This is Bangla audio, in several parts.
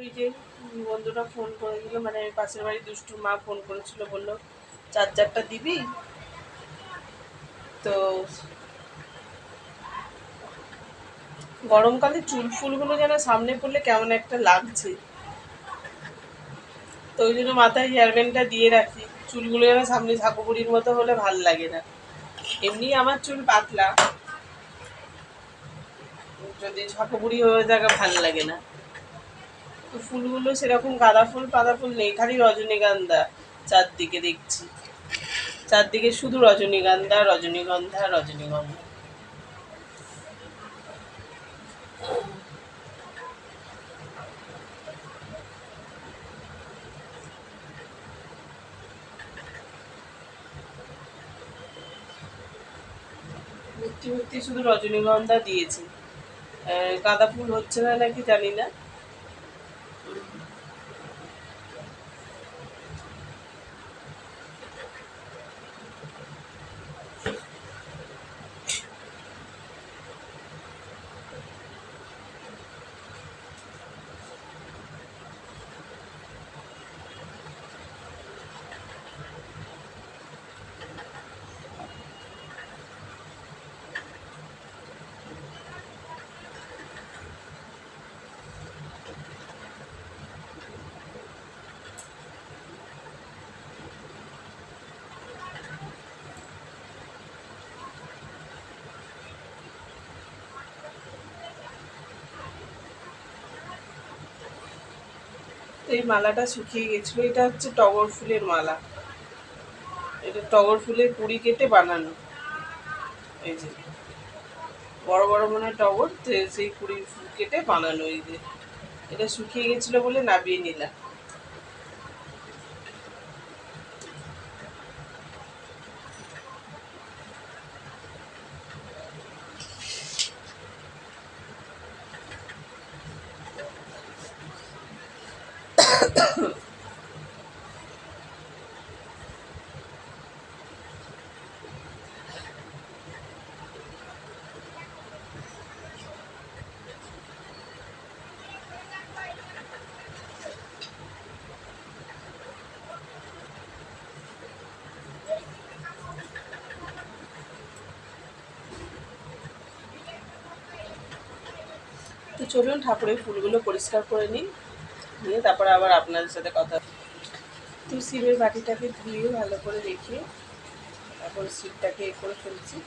ওই যে বন্ধুটা ফোন করেছিল, মানে পাশের বাড়ি দুষ্টুর মা ফোন করেছিল, বললো চার্জারটা দিবি। তো গরমকালে চুল ফুলগুলো যেন সামনে পড়লে কেমন একটা লাগছে, তো ওই জন্য মাথায় হেয়ার ব্যান্ডটা দিয়ে রাখি। চুলগুলো যেন সামনে ঝাঁকুবুড়ির মতো হলে ভাল লাগে না। এমনি আমার চুল পাতলা, যদি ঝাঁকুবুড়ি হয়ে থাকে ভাল লাগে না। তো ফুলগুলো সেরকম গাঁদা ফুল পাতা ফুল নেই, খালি রজনীগন্ধা। চারদিকে দেখছি, চারদিকে শুধু রজনীগন্ধা রজনীগন্ধা রজনীগন্ধা। ভর্তি ভর্তি শুধু রজনীগন্ধা দিয়েছি। গাঁদা ফুল হচ্ছে না নাকি জানি না। এই মালাটা শুকিয়ে গেছিলো, এটা হচ্ছে টগর ফুলের মালা। এটা টগর ফুলের কুড়ি কেটে বানানো। এই যে বড় বড় মনে হয় টগর, তো সেই কুড়ি ফুল কেটে বানানো। এই যে এটা শুকিয়ে গেছিলো বলে নাবিয়ে নিলাম। তো চলুন ঠাকুরের ফুলগুলো পরিষ্কার করে নিই, নিয়ে তারপরে আবার আপনাদের সাথে কথা। তো শিবের বাটিটাকে ধুয়ে ভালো করে রেখে তারপর শিবটাকে এ করে ফেলছি।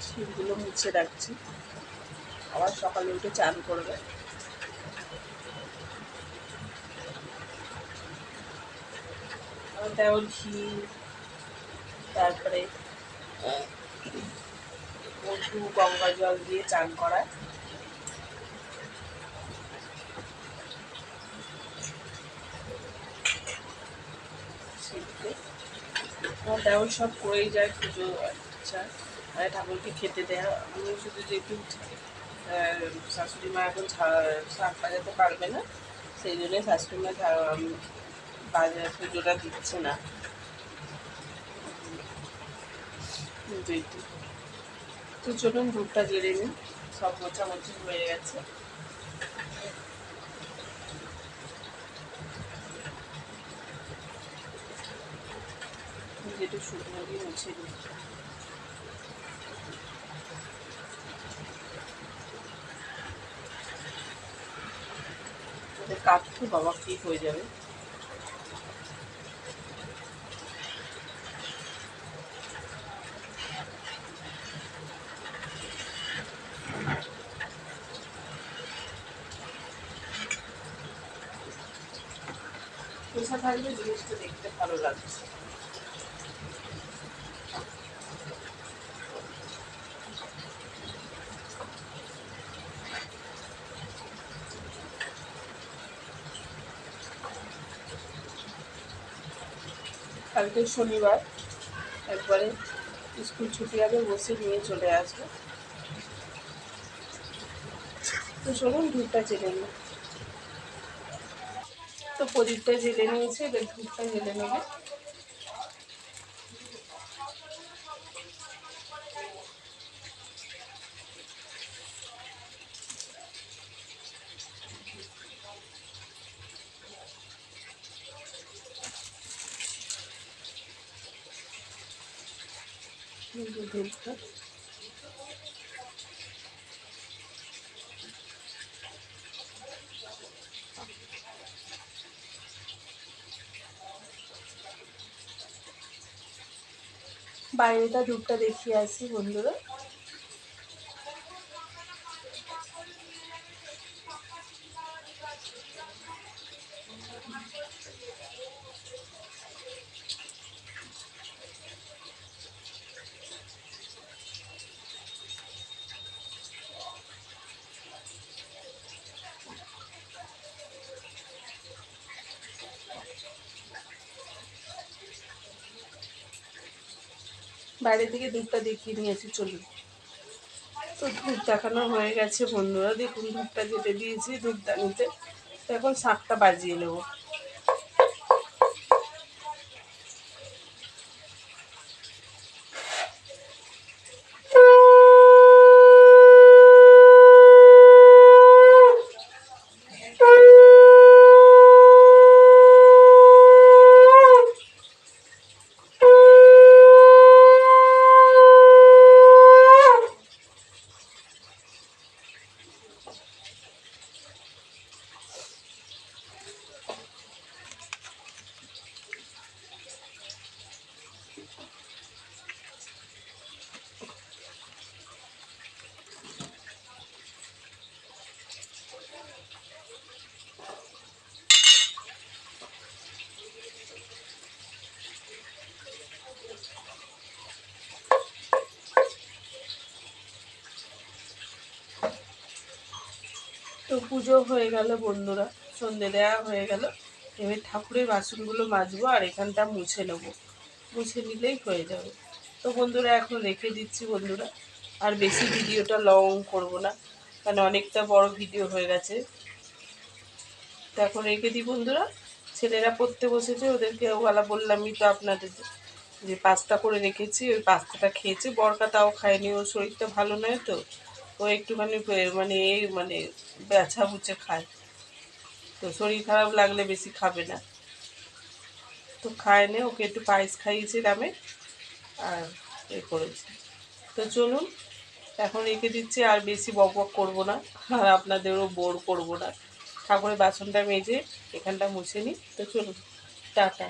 শিবগুলো মুছে রাখছি, আবার সকালে উঠে চান করবে। দেওয়ার ঘি, তারপরে মধু গঙ্গা জল দিয়ে চান করায়। শিবকে আমার দেওয়ার সব করেই যায় পুজো। আচ্ছা, মানে ঠাকুরকে খেতে দেয়া। আমি শুধু যেহেতু শাশুড়ি মা এখন শাক বাজাতে পারবে না, সেই জন্যই শাশুড়ি মা বাজার পুজোটা দিচ্ছে না। যেহেতু তো চলুন দুধটা জেলে নিই, সব মোছামুছি হয়ে গেছে। যেটু শুকনো দিয়ে মুছে নিই। ওদের কাটতে বাবা ঠিক হয়ে যাবে। পোষা থাকলে জিনিসটা দেখতে ভালো লাগছে। কালকে শনিবার, একবারে স্কুল ছুটি আগে বসে নিয়ে চলে আসবো। তো চলুন ধূপটা জেলে নিই। তো প্রদীপটা জেলে নিয়েছে, এবার ধূপটা জেলে নেবে। ধূপটা বাইরেটা ধূপটা দেখিয়ে আসি বন্ধুরা। বাইরে থেকে ধূপটা দেখিয়ে নিয়েছি, চলুন। তো ধূপ দেখানো হয়ে গেছে বন্ধুরা, দেখুন ধূপটা যেতে দিয়েছি ধূপদানিতে। তো এখন শাঁখটা বাজিয়ে নেবো। তো পুজো হয়ে গেল বন্ধুরা, সন্ধে দেওয়া হয়ে গেল। এবার ঠাকুরের বাসনগুলো মাজবো আর এখানটা মুছে নেবো, মুছে নিলেই হয়ে যাবে। তো বন্ধুরা এখন রেখে দিচ্ছি বন্ধুরা, আর বেশি ভিডিওটা লং করব না, কারণ অনেকটা বড় ভিডিও হয়ে গেছে। তো এখন রেখে দিই বন্ধুরা। ছেলেরা পড়তে বসেছে, ওদেরকে ওবেলা বললামই তো আপনাদের যে পাস্তা করে রেখেছি, ওই পাস্তাটা খেয়েছে। বরকা তাও খায়নি, ওর শরীরটা ভালো নয় তো, ও একটুখানি মানে ব্যথা বুঝে খায়। তো শরীর খারাপ লাগলে বেশি খাবে না, তো খায় নে। ওকে একটু পায়েস খাইয়েছি রামে, আর করেছি। তো চলুন এখন রেখে দিচ্ছি, আর বেশি বক বক করবো না, আর আপনাদেরও বোর করবো না। ঠাকুরের বাসনটা মেজে এখানটা মুছে নিই। তো চলুন, টাটা।